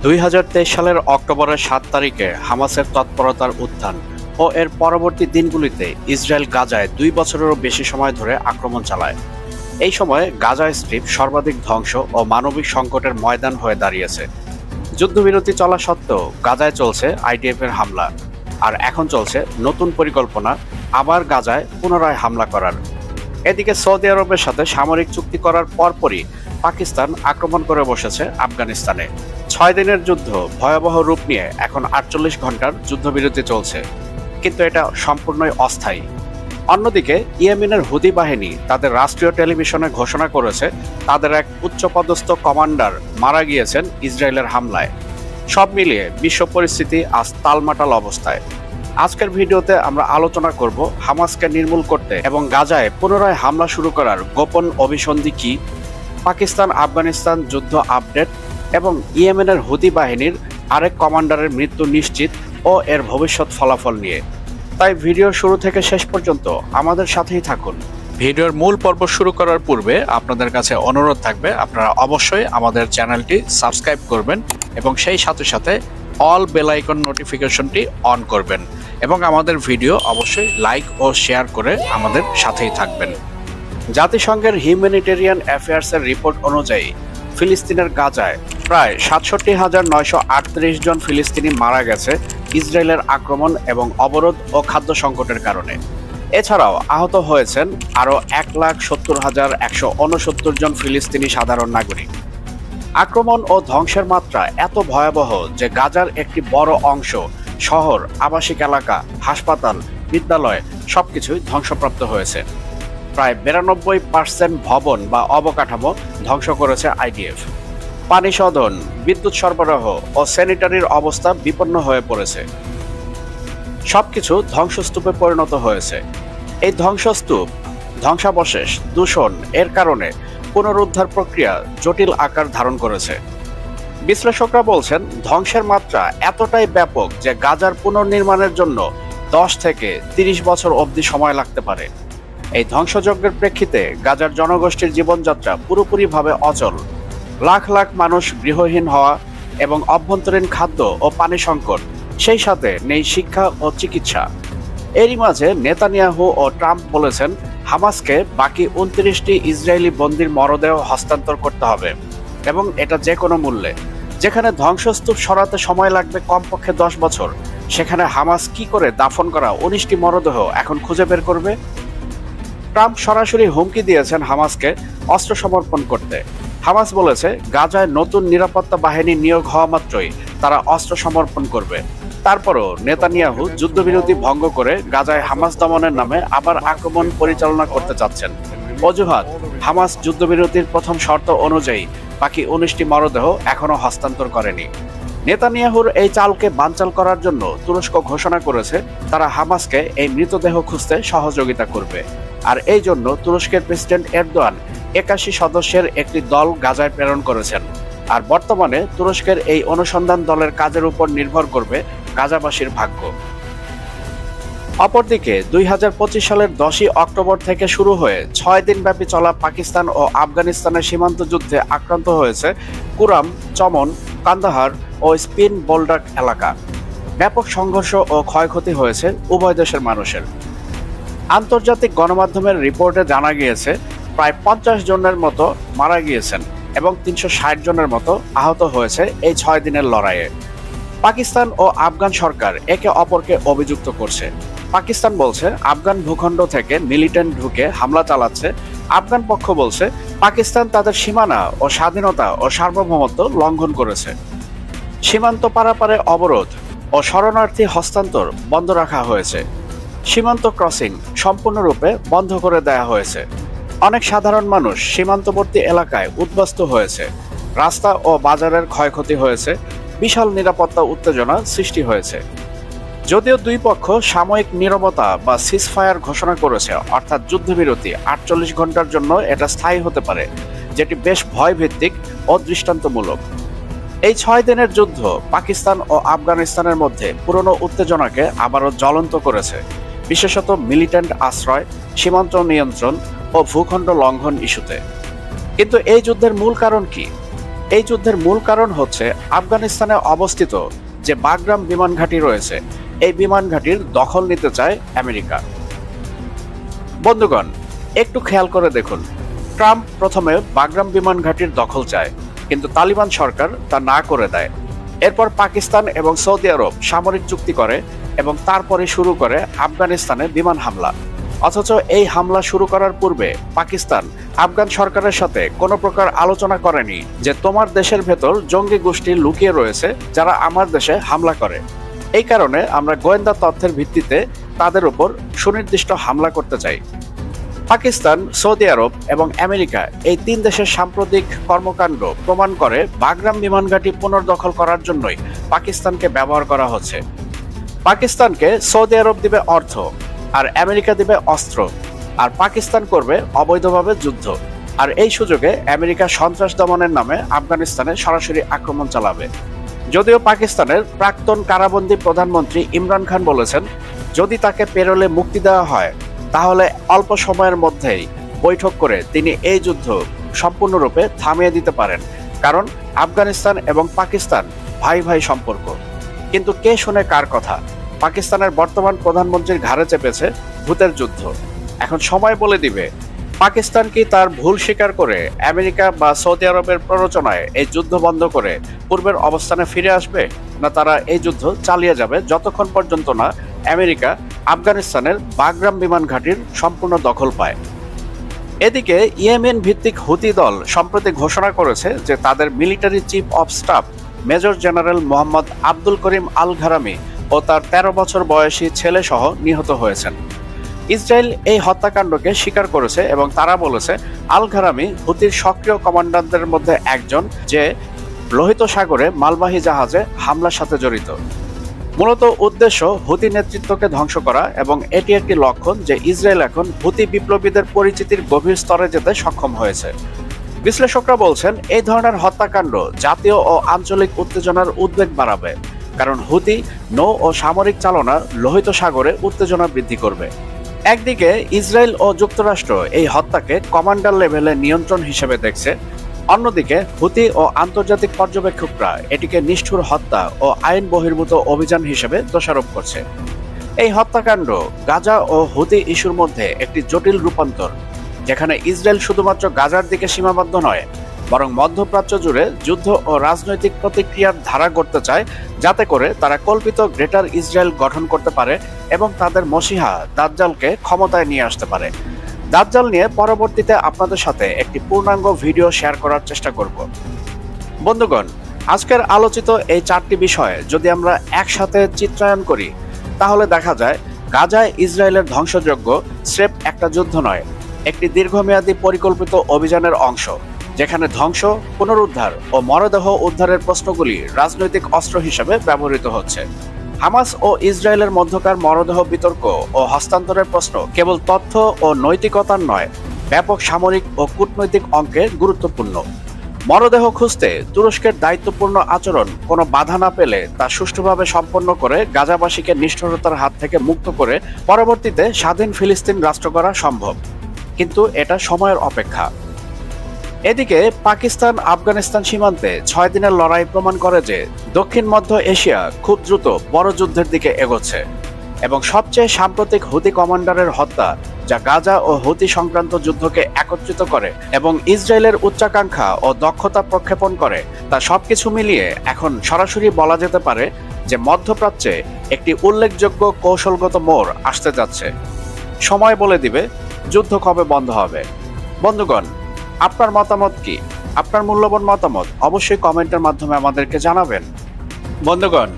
2023 সালের অক্টোবরের 7 তারিখে হামাসের তৎপরতার উত্থান ও এর পরবর্তী দিনগুলিতে ইসরায়েল গাজায় 2 বছরেরও বেশি সময় ধরে আক্রমণ চালায়। এই সময়ে গাজা স্ট্রিপ সর্বাধিক ধ্বংস ও মানবিক সংকটের ময়দান হয়ে দাঁড়িয়েছে। যুদ্ধবিরতি চলা সত্ত্বেও গাজায় চলছে আইডিএফ এর হামলা, আর এখন চলছে নতুন পরিকল্পনা আবার গাজায় পুনরায় হামলা করার। এদিকে সৌদি আরবের সাথে সামরিক চুক্তি করার পরপরই পাকিস্তান আক্রমণ করে বসেছে আফগানিস্তানে। 6 দিনের যুদ্ধ ভয়াবহ রূপ নিয়ে এখন 48 ঘন্টার যুদ্ধবিরতি চলছে, কিন্তু এটা সম্পূর্ণই অস্থায়ী। অন্যদিকে ইয়েমেনের হুদি বাহিনী তাদের রাষ্ট্রীয় টেলিভিশনে ঘোষণা করেছে তাদের এক উচ্চপদস্থ কমান্ডার মারা গিয়েছেন ইসরায়েলের হামলায়। সব মিলিয়ে বিশ্ব পরিস্থিতি আজ তালমাটাল অবস্থায়। আজকের ভিডিওতে আমরা আলোচনা করব হামাসকে নির্মূল করতে এবং গাজায় পুনরায় হামলা শুরু করার গোপন অভিসন্ধি কি, পাকিস্তান আফগানিস্তান যুদ্ধ আপডেট এবং ইয়েমেনের হুদি বাহিনীর আরেক কমান্ডারের মৃত্যু নিশ্চিত ও এর ভবিষ্যৎ ফলাফল নিয়ে। তাই ভিডিও শুরু থেকে শেষ পর্যন্ত আমাদের সাথেই থাকুন। ভিডিওর মূল পর্ব শুরু করার পূর্বে আপনাদের কাছে অনুরোধ থাকবে আপনারা অবশ্যই আমাদের চ্যানেলটি সাবস্ক্রাইব করবেন এবং সেই সাথে সাথে অল বেল আইকন নোটিফিকেশনটি অন করবেন এবং আমাদের ভিডিও অবশ্যই লাইক ও শেয়ার করে আমাদের সাথেই থাকবেন। জাতিসংঘের হিউম্যানিটেরিয়ান অ্যাফেয়ার্সের রিপোর্ট অনুযায়ী ফিলিস্তিনের গাজায় প্রায় ৬৭,৯৩৮ জন ফিলিস্তিনি মারা গেছে ইসরায়েলের আক্রমণ এবং অবরোধ ও খাদ্য সংকটের কারণে। এছাড়াও আহত হয়েছেন আরও ১,৭০,১৬৯ জন ফিলিস্তিনি সাধারণ নাগরিক। আক্রমণ ও ধ্বংসের মাত্রা এত ভয়াবহ যে গাজার একটি বড় অংশ শহর, আবাসিক এলাকা, হাসপাতাল, বিদ্যালয় সবকিছুই ধ্বংসপ্রাপ্ত হয়েছে। প্রায় 92% ভবন বা অবকাঠামো ধ্বংস করেছে আইডিএফ। পানি শোধন, বিদ্যুৎ সরবরাহ ও স্যানিটারির অবস্থা বিপন্ন হয়ে পড়েছে। সবকিছু ধ্বংসস্তূপে পরিণত হয়েছে। এই ধ্বংসস্তূপ, ধ্বংসাবশেষ, দূষণ এর কারণে পুনরুদ্ধার প্রক্রিয়া জটিল আকার ধারণ করেছে। বিশ্লেষকরা বলছেন ধ্বংসের মাত্রা এতটাই ব্যাপক যে গাজার পুনর্নির্মাণের জন্য 10 থেকে 30 বছর অবধি সময় লাগতে পারে। এই ধ্বংসযজ্ঞের প্রেক্ষিতে গাজার জনগোষ্ঠীর জীবনযাত্রা পুরোপুরিভাবে অচল। লাখ লাখ মানুষ গৃহহীন হওয়া এবং অভ্যন্তরীণ খাদ্য ও পানি সংকট, সেই সাথে নেই শিক্ষা ও চিকিৎসা। এরই মাঝে নেতানিয়াহু ও ট্রাম্প বলেছেন হামাসকে বাকি 29টি ইসরায়েলি বন্দীর মরদেহ হস্তান্তর করতে হবে এবং এটা যে কোনো মূল্যে। যেখানে ধ্বংসস্তূপ সরাতে সময় লাগবে কমপক্ষে 10 বছর, সেখানে হামাস কি করে দাফন করা 19টি মরদেহ এখন খুঁজে বের করবে? ট্রাম্প সরাসরি হুমকি দিয়েছেন হামাসকে অস্ত্র সমর্পণ করতে। হামাস বলেছে গাজায় নতুন নিরাপত্তা বাহিনী নিয়োগ হওয়া মাত্রই তারা অস্ত্র সমর্পণ করবে। তারপরও নেতানিয়াহু যুদ্ধবিরতি ভঙ্গ করে গাজায় হামাস দমনের নামে আবার আক্রমণ পরিচালনা করতে চাচ্ছেন। অজুহাত, হামাস যুদ্ধবিরতির প্রথম শর্ত অনুযায়ী বাকি 19টি মরদেহ এখনও হস্তান্তর করেনি। নেতানিয়াহুর এই চালকে বানচাল করার জন্য তুরস্ক ঘোষণা করেছে তারা হামাসকে এই মৃতদেহ খুঁজতে সহযোগিতা করবে। আর এই জন্য তুরস্কের প্রেসিডেন্ট এরদোয়ান 81 সদস্যের একটি দল গাজায় প্রেরণ করেছেন। আর বর্তমানে তুরস্কের এই অনুসন্ধান দলের কাজের উপর নির্ভর করবে গাজাবাসীর ভাগ্য। অপরদিকে 2025 সালের 10ই অক্টোবর থেকে শুরু হয়ে 6 দিনব্যাপী চলা পাকিস্তান ও আফগানিস্তানের সীমান্ত যুদ্ধে আক্রান্ত হয়েছে কুরাম, চমন, কান্দাহার ও স্পিন বোল্ডাক এলাকা। ব্যাপক সংঘর্ষ ও ক্ষয়ক্ষতি হয়েছে উভয় দেশের মানুষের। আন্তর্জাতিক গণমাধ্যমের রিপোর্টে জানা গিয়েছে প্রায় 50 জনের মতো মারা গিয়েছেন এবং 360 জনের মতো আহত হয়েছে এই 6 দিনের লড়াইয়ে। পাকিস্তান ও আফগান সরকার একে অপরকে অভিযুক্ত করছে। পাকিস্তান বলছে আফগান ভূখণ্ড থেকে মিলিটেন্ট ঢুকে হামলা চালাচ্ছে। আফগান পক্ষ বলছে পাকিস্তান তাদের সীমানা ও স্বাধীনতা ও সার্বভৌমত্ব লঙ্ঘন করেছে। সীমান্ত পারাপারে অবরোধ ও শরণার্থী হস্তান্তর বন্ধ রাখা হয়েছে। সীমান্ত ক্রসিং সম্পূর্ণরূপে বন্ধ করে দেয়া হয়েছে। অনেক সাধারণ মানুষ সীমান্তবর্তী এলাকায় উদ্বাস্তু হয়েছে। রাস্তা ও বাজারের ক্ষয়ক্ষতি হয়েছে। বিশাল নিরাপত্তা উত্তেজনা সৃষ্টি হয়েছে। যদিও দুই পক্ষ সাময়িক নীরবতা বা সিজফায়ার ঘোষণা করেছে, অর্থাৎ যুদ্ধবিরতি 48 ঘন্টার জন্য এটা স্থায়ী হতে পারে, যেটি বেশ ভয়ভিত্তিক ও দৃষ্টান্তমূলক। এই 6 দিনের যুদ্ধ পাকিস্তান ও আফগানিস্তানের মধ্যে পুরনো উত্তেজনাকে আবারও জ্বলন্ত করেছে, বিশেষত মিলিটেন্ট আশ্রয়, সীমান্ত নিয়ন্ত্রণ ও ভূখণ্ড লঙ্ঘন ইস্যুতে। কিন্তু এই যুদ্ধের মূল কারণ কি? এই যুদ্ধের মূল কারণ হচ্ছে আফগানিস্তানে অবস্থিত যে বাগরাম বিমান ঘাঁটি রয়েছে, এই বিমান ঘাঁটির দখল নিতে চায় আমেরিকা। বন্ধুগণ, একটু খেয়াল করে দেখুন, ট্রাম্প প্রথমে বাগরাম বিমান ঘাঁটির দখল চায়, কিন্তু তালিবান সরকার তা না করে দেয়। এরপর পাকিস্তান এবং সৌদি আরব সামরিক চুক্তি করে এবং তারপরে শুরু করে আফগানিস্তানে বিমান হামলা। অথচ এই হামলা শুরু করার পূর্বে পাকিস্তান আফগান সরকারের সাথে কোনো প্রকার আলোচনা করেনি যে তোমার দেশের ভেতর জঙ্গি গোষ্ঠী লুকিয়ে রয়েছে যারা আমার দেশে হামলা করে। এই কারণে আমরা গোয়েন্দা তথ্যের ভিত্তিতে তাদের উপর সুনির্দিষ্ট হামলা করতে চাই। পাকিস্তান, সৌদি আরব এবং আমেরিকা এই তিন দেশের সাম্প্রতিক কর্মকাণ্ড প্রমাণ করে বাগরাম বিমান ঘাঁটি পুনর্দখল করার জন্যই পাকিস্তানকে ব্যবহার করা হচ্ছে। পাকিস্তানকে সৌদি আরব দিবে অর্থ, আর আমেরিকা দিবে অস্ত্র, আর পাকিস্তান করবে অবৈধভাবে যুদ্ধ। আর এই সুযোগে আমেরিকা সন্ত্রাস দমনের নামে আফগানিস্তানে সরাসরি আক্রমণ চালাবে। যদিও পাকিস্তানের প্রাক্তন কারাবন্দী প্রধানমন্ত্রী ইমরান খান বলেছেন, যদি তাকে পেরোলে মুক্তি দেওয়া হয় তাহলে অল্প সময়ের মধ্যেই বৈঠক করে তিনি এই যুদ্ধ সম্পূর্ণরূপে থামিয়ে দিতে পারেন, কারণ আফগানিস্তান এবং পাকিস্তান ভাই ভাই সম্পর্ক। কিন্তু কে শুনে কার কথা? পাকিস্তানের বর্তমান প্রধানমন্ত্রীর ঘাড়ে চেপেছে ভূতের যুদ্ধ। এখন সময় বলে দিবে, পাকিস্তান কি তার ভুল স্বীকার করে আমেরিকা বা সৌদি আরবের প্ররোচনায় এই যুদ্ধ বন্ধ করে পূর্বের অবস্থানে ফিরে আসবে, না তারা এই যুদ্ধ চালিয়ে যাবে যতক্ষণ পর্যন্ত না আমেরিকা আফগানিস্তানের বাগরাম বিমান ঘাঁটির সম্পূর্ণ দখল পায়। এদিকে ইয়েমেন ভিত্তিক হুতি দল সম্প্রতি ঘোষণা করেছে যে তাদের military chief of staff major general Mohammad Abdul Karim al ঘারামি ও তার ১৩ বছর বয়সী ছেলে সহ নিহত হয়েছেন। ইসরায়েল এই হত্যাকাণ্ডকে স্বীকার করেছে এবং তারা বলেছে আল ঘারামি হুতির সক্রিয় কমান্ডারদের মধ্যে একজন, যে লোহিত সাগরে মালবাহী জাহাজে হামলার সাথে জড়িত। মূলত উদ্দেশ্য হুতি নেতৃত্বকে ধ্বংস করা, এবং এটি একটি লক্ষণ যে ইসরায়েল এখন হুতি বিপ্লবীদের পরিচিতির গভীর স্তরে যেতে সক্ষম হয়েছে। বিশ্লেষকরা বলছেন এই ধরনের হত্যাকাণ্ড জাতীয় ও আঞ্চলিক উত্তেজনার উদ্বেগ বাড়াবে, কারণ হুতি নৌ ও সামরিক চালনা লোহিত সাগরে উত্তেজনা বৃদ্ধি করবে। একদিকে ইসরায়েল ও যুক্তরাষ্ট্র এই হত্যাকে কমান্ডার লেভেলে নিয়ন্ত্রণ হিসেবে দেখছে, অন্যদিকে হুতি ও আন্তর্জাতিক পর্যবেক্ষকরা এটিকে নিষ্ঠুর হত্যা ও আইন বহির্ভূত অভিযান হিসেবে দোষারোপ করছে। এই হত্যাকাণ্ড গাজা ও হুতি ইস্যুর মধ্যে একটি জটিল রূপান্তর, যেখানে ইসরায়েল শুধুমাত্র গাজার দিকে সীমাবদ্ধ নয়, বরং মধ্যপ্রাচ্য জুড়ে যুদ্ধ ও রাজনৈতিক প্রতিক্রিয়ার ধারা গড়তে চায়, যাতে করে তারা কল্পিত গ্রেটার ইসরায়েল গঠন করতে পারে এবং তাদের মসিহা দাজ্জালকে ক্ষমতায় নিয়ে আসতে পারে। দাজ্জাল নিয়ে পরবর্তীতে আপনাদের সাথে একটি পূর্ণাঙ্গ ভিডিও শেয়ার করার চেষ্টা করব। বন্ধুগণ, আজকের আলোচিত এই 4টি বিষয়ে যদি আমরা একসাথে চিত্রায়ন করি, তাহলে দেখা যায় গাজায় ইসরায়েলের ধ্বংসযজ্ঞ স্রেফ একটা যুদ্ধ নয়, একটি দীর্ঘমেয়াদী পরিকল্পিত অভিযানের অংশ, যেখানে ধ্বংস, পুনরুদ্ধার ও মরদেহ উদ্ধারের প্রশ্নগুলি রাজনৈতিক অস্ত্র হিসেবে ব্যবহৃত হচ্ছে। হামাস ও ইসরায়েলের মধ্যকার মরদেহ বিতর্ক ও হস্তান্তরের প্রশ্ন কেবল তথ্য ও নৈতিকতার নয়, ব্যাপক সামরিক ও কূটনৈতিক অঙ্কে গুরুত্বপূর্ণ। মরদেহ খুঁজতে তুরস্কের দায়িত্বপূর্ণ আচরণ কোনো বাধা না পেলে তা সুষ্ঠুভাবে সম্পন্ন করে গাজাবাসীকে নিষ্ঠুরতার হাত থেকে মুক্ত করে পরবর্তীতে স্বাধীন ফিলিস্তিন রাষ্ট্র করা সম্ভব, কিন্তু এটা সময়ের অপেক্ষা। এদিকে পাকিস্তান আফগানিস্তান সীমান্তে 6 দিনের লড়াই প্রমাণ করে যে দক্ষিণ মধ্য এশিয়া খুব দ্রুত বড় যুদ্ধের দিকে এগোচ্ছে, এবং সবচেয়ে সাম্প্রতিক হুতি কমান্ডারের হত্যা, যা গাজা ও হুতি সংক্রান্ত যুদ্ধকে একত্রিত করে এবং ইসরায়েলের উচ্চাকাঙ্ক্ষা ও দক্ষতা প্রক্ষেপণ করে, তা সবকিছু মিলিয়ে এখন সরাসরি বলা যেতে পারে যে মধ্যপ্রাচ্যে একটি উল্লেখযোগ্য কৌশলগত মোড় আসতে যাচ্ছে। সময় বলে দিবে যুদ্ধ কবে বন্ধ হবে। বন্ধুগণ, আপনার মতামত কি? আপনার মূল্যবান মতামত অবশ্যই কমেন্টের মাধ্যমে আমাদেরকে জানাবেন। বন্ধুগণ,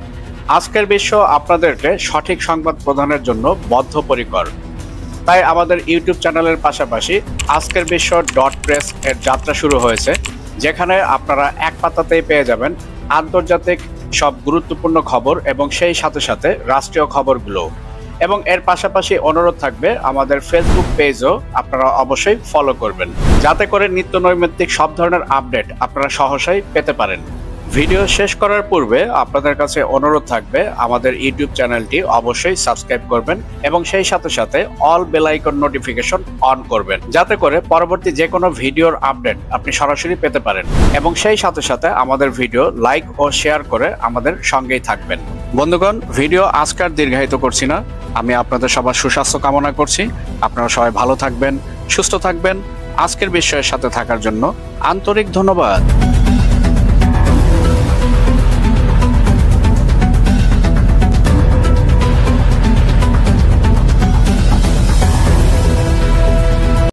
আজকের বিশ্ব আপনাদেরকে সঠিক সংবাদ প্রদানের জন্য বদ্ধপরিকর। তাই আমাদের ইউটিউব চ্যানেলের পাশাপাশি আজকের বিশ্ব .প্রেস এর যাত্রা শুরু হয়েছে, যেখানে আপনারা এক পাতাতেই পেয়ে যাবেন আন্তর্জাতিক সব গুরুত্বপূর্ণ খবর এবং সেই সাথে সাথে রাষ্ট্রীয় খবরগুলো। এবং এর পাশাপাশি অনুরোধ থাকবে আমাদের ফেসবুক পেজও আপনারা অবশ্যই ফলো করবেন, যাতে করে নিত্য নৈমিত্তিক সব ধরনের আপডেট আপনারা সহসাই পেতে পারেন। ভিডিও শেষ করার পূর্বে আপনাদের কাছে অনুরোধ থাকবে আমাদের ইউটিউব চ্যানেলটি অবশ্যই সাবস্ক্রাইব করবেন এবং সেই সাথে সাথে all bell icon notification on করবেন, যাতে করে পরবর্তী যে কোনো ভিডিওর আপডেট আপনি সরাসরি পেতে পারেন। এবং সেই সাথে সাথে আমাদের ভিডিও লাইক ও শেয়ার করে আমাদের সঙ্গেই থাকবেন। বন্ধুগণ, ভিডিও আজকাল দীর্ঘায়িত করছি না, আমি আপনাদের সবার সুস্বাস্থ্য কামনা করছি। আপনারা সবাই ভালো থাকবেন, সুস্থ থাকবেন। আজকের বিষয়ের সাথে থাকার জন্য আন্তরিক ধন্যবাদ।